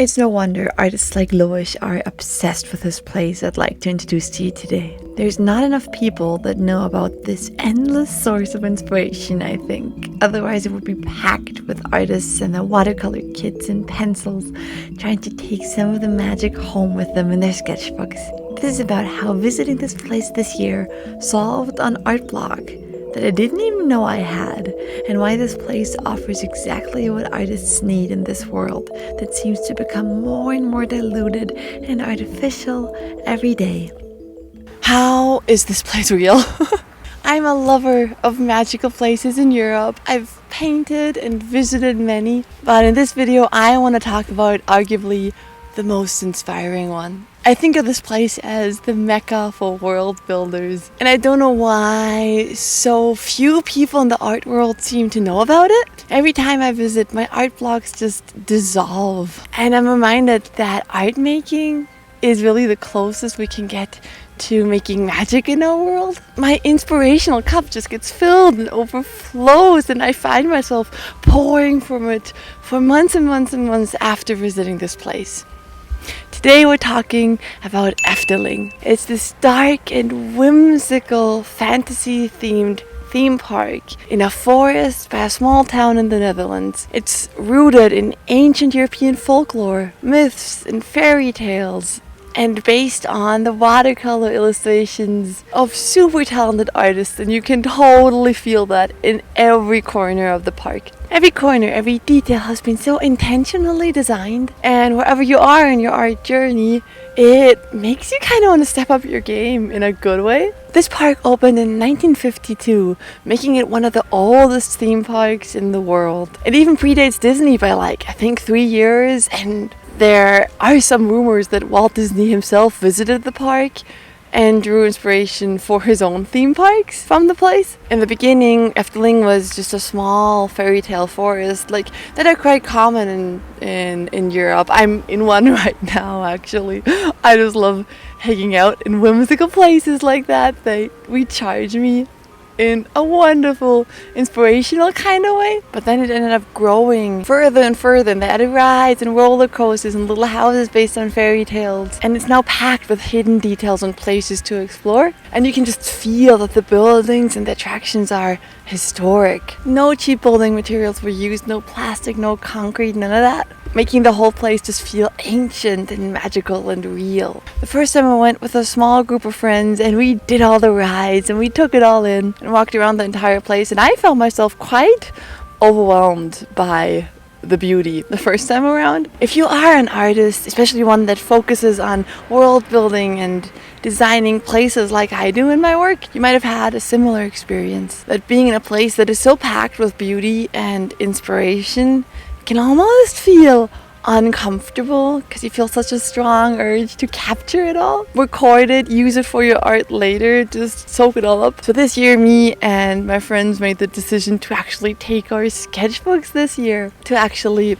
It's no wonder artists like Loish are obsessed with this place I'd like to introduce to you today. There's not enough people that know about this endless source of inspiration, I think. Otherwise it would be packed with artists and their watercolor kits and pencils, trying to take some of the magic home with them in their sketchbooks. This is about how visiting this place this year solved an art block that I didn't even know I had, and why this place offers exactly what artists need in this world that seems to become more and more diluted and artificial every day. How is this place real? I'm a lover of magical places in Europe. I've painted and visited many, but in this video I want to talk about arguably the most inspiring one. I think of this place as the mecca for world builders, and I don't know why so few people in the art world seem to know about it. Every time I visit, my art blocks just dissolve, and I'm reminded that art making is really the closest we can get to making magic in our world. My inspirational cup just gets filled and overflows, and I find myself pouring from it for months and months and months after visiting this place. Today we're talking about Efteling. It's this dark and whimsical fantasy-themed theme park in a forest by a small town in the Netherlands. It's rooted in ancient European folklore, myths and fairy tales, and based on the watercolor illustrations of super talented artists, and you can totally feel that in every corner of the park. Every corner, every detail has been so intentionally designed, and wherever you are in your art journey, it makes you kind of want to step up your game in a good way. This park opened in 1952, making it one of the oldest theme parks in the world. It even predates Disney by I think 3 years, and there are some rumors that Walt Disney himself visited the park and drew inspiration for his own theme parks from the place. In the beginning, Efteling was just a small fairy tale forest that are quite common in Europe. I'm in one right now, actually. I just love hanging out in whimsical places like that. They recharge me in a wonderful, inspirational kind of way. But then it ended up growing further and further, and they added rides and roller coasters and little houses based on fairy tales. And it's now packed with hidden details and places to explore. And you can just feel that the buildings and the attractions are historic. No cheap building materials were used, no plastic, no concrete, none of that, making the whole place just feel ancient and magical and real. The first time I went with a small group of friends, and we did all the rides and we took it all in and walked around the entire place, and I felt myself quite overwhelmed by the beauty the first time around. If you are an artist, especially one that focuses on world building and designing places like I do in my work, you might have had a similar experience. That being in a place that is so packed with beauty and inspiration can almost feel uncomfortable because you feel such a strong urge to capture it all, record it, use it for your art later, just soak it all up. So this year, me and my friends made the decision to actually take our sketchbooks this year, to actually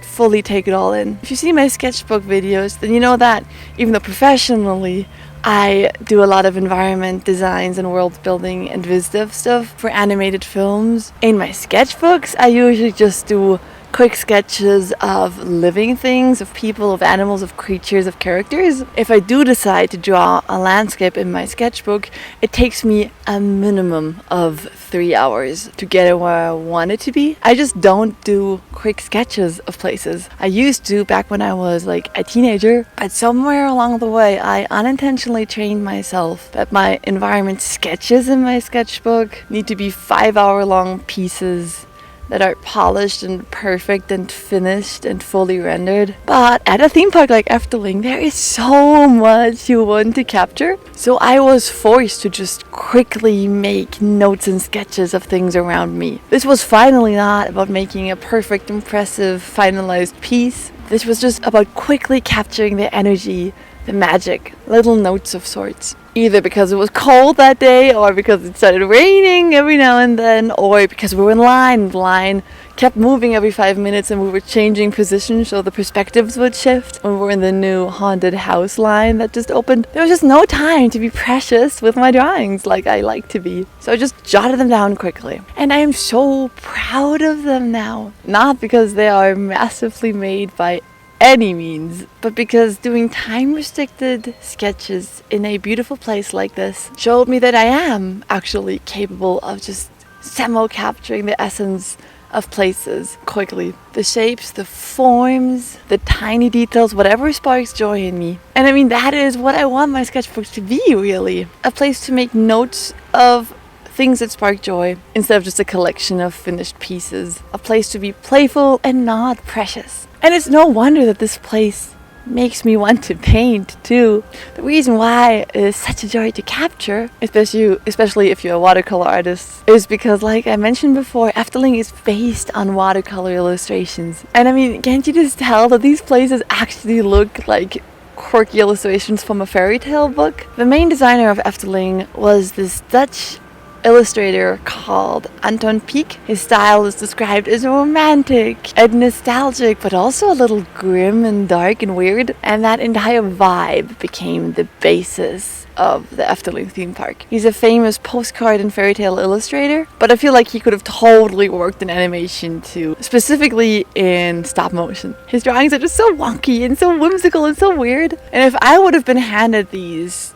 fully take it all in. If you see my sketchbook videos, then you know that even though professionally I do a lot of environment designs and world building and viz dev stuff for animated films, in my sketchbooks I usually just do quick sketches of living things, of people, of animals, of creatures, of characters. If I do decide to draw a landscape in my sketchbook, it takes me a minimum of 3 hours to get it where I want it to be. I just don't do quick sketches of places. I used to back when I was a teenager, but somewhere along the way I unintentionally trained myself that my environment sketches in my sketchbook need to be 5-hour long pieces that are polished and perfect and finished and fully rendered. But at a theme park like Efteling, there is so much you want to capture. So I was forced to just quickly make notes and sketches of things around me. This was finally not about making a perfect, impressive, finalized piece. This was just about quickly capturing the energy, the magic, little notes of sorts. Either because it was cold that day, or because it started raining every now and then, or because we were in line. The line kept moving every 5 minutes and we were changing positions so the perspectives would shift. When we were in the new haunted house line that just opened, there was just no time to be precious with my drawings like I like to be. So I just jotted them down quickly. And I am so proud of them now. Not because they are massively made by any means, but because doing time-restricted sketches in a beautiful place like this showed me that I am actually capable of just somehow capturing the essence of places quickly. The shapes, the forms, the tiny details, whatever sparks joy in me. And I mean, that is what I want my sketchbook to be, really. A place to make notes of things that spark joy instead of just a collection of finished pieces. A place to be playful and not precious. And it's no wonder that this place makes me want to paint too. The reason why it is such a joy to capture, especially if you're a watercolor artist, is because, like I mentioned before, Efteling is based on watercolor illustrations. And I mean, can't you just tell that these places actually look like quirky illustrations from a fairy tale book? The main designer of Efteling was this Dutch illustrator called Anton Pieck. His style is described as romantic and nostalgic, but also a little grim and dark and weird. And that entire vibe became the basis of the Efteling theme park. He's a famous postcard and fairy tale illustrator, but I feel like he could have totally worked in animation too, specifically in stop motion. His drawings are just so wonky and so whimsical and so weird. And if I would have been handed these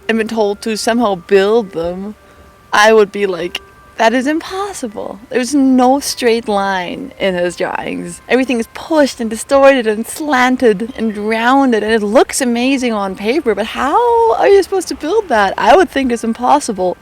and been told to somehow build them, I would be like, that is impossible. There's no straight line in his drawings. Everything is pushed and distorted and slanted and rounded, and it looks amazing on paper, but how are you supposed to build that? I would think it's impossible.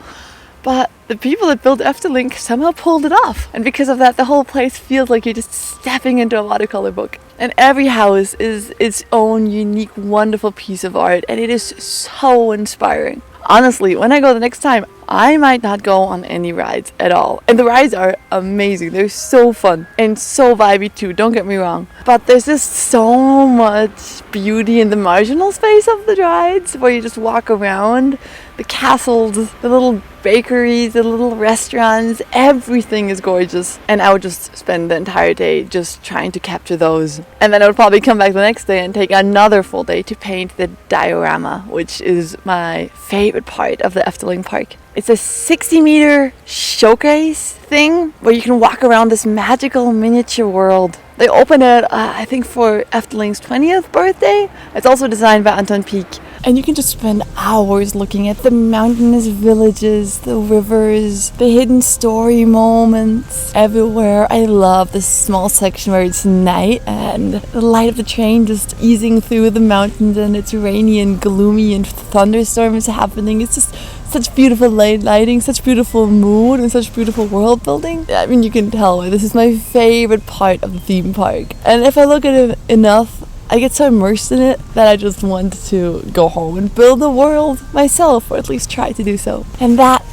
But the people that built Efteling somehow pulled it off. And because of that, the whole place feels like you're just stepping into a watercolor book. And every house is its own unique, wonderful piece of art, and it is so inspiring. Honestly, when I go the next time, I might not go on any rides at all. And the rides are amazing. They're so fun and so vibey too, don't get me wrong. But there's just so much beauty in the marginal space of the rides, where you just walk around. The castles, the little bakeries, the little restaurants, everything is gorgeous. And I would just spend the entire day just trying to capture those. And then I would probably come back the next day and take another full day to paint the diorama, which is my favorite part of the Efteling park. It's a 60-meter showcase thing where you can walk around this magical miniature world. They opened it, I think, for Efteling's 20th birthday. It's also designed by Anton Pieck. And you can just spend hours looking at the mountainous villages, the rivers, the hidden story moments everywhere. I love this small section where it's night and the light of the train just easing through the mountains, and it's rainy and gloomy and thunderstorms happening. It's just such beautiful lighting, such beautiful mood, and such beautiful world building. I mean, you can tell this is my favorite part of the theme park. And if I look at it enough, I get so immersed in it that I just want to go home and build a world myself, or at least try to do so. And that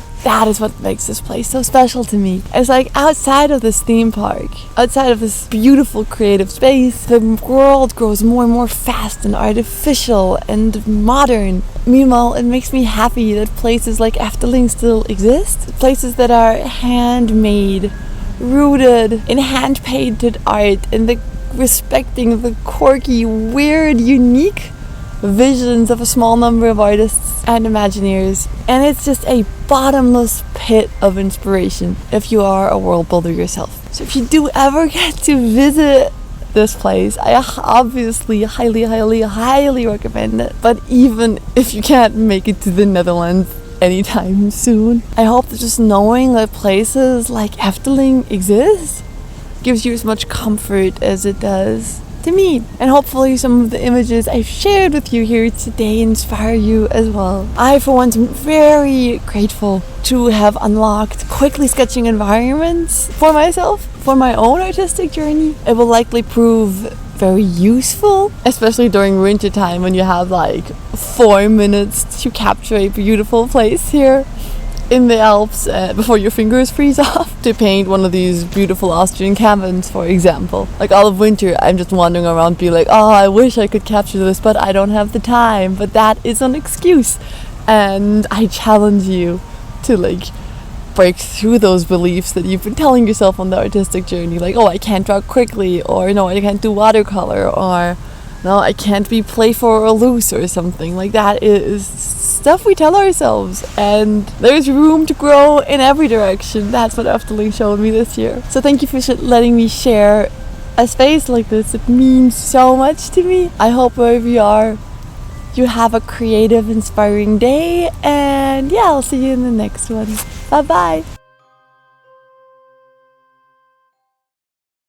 is what makes this place so special to me. It's like, outside of this theme park, outside of this beautiful creative space, the world grows more and more fast and artificial and modern. Meanwhile, it makes me happy that places like Efteling still exist. Places that are handmade, rooted in hand-painted art, and respecting the quirky, weird, unique visions of a small number of artists and Imagineers. And it's just a bottomless pit of inspiration if you are a world builder yourself. So if you do ever get to visit this place, I obviously highly recommend it. But even if you can't make it to the Netherlands anytime soon, I hope that just knowing that places like Efteling exist gives you as much comfort as it does to me. And hopefully some of the images I've shared with you here today inspire you as well. I, for one, am very grateful to have unlocked quickly sketching environments for myself, for my own artistic journey. It will likely prove very useful, especially during winter time when you have like 4 minutes to capture a beautiful place here in the Alps before your fingers freeze off, to paint one of these beautiful Austrian cabins, for example. Like, all of winter I'm just wandering around being like, oh, I wish I could capture this, but I don't have the time. But that is an excuse, and I challenge you to like break through those beliefs that you've been telling yourself on the artistic journey, like, oh, I can't draw quickly, or no, I can't do watercolor, or no, I can't be playful or loose or something. Like, that is stuff we tell ourselves, and there's room to grow in every direction. That's what Efteling showed me this year. So thank you for letting me share a space like this, it means so much to me. I hope wherever you are, you have a creative, inspiring day, and yeah, I'll see you in the next one. Bye bye.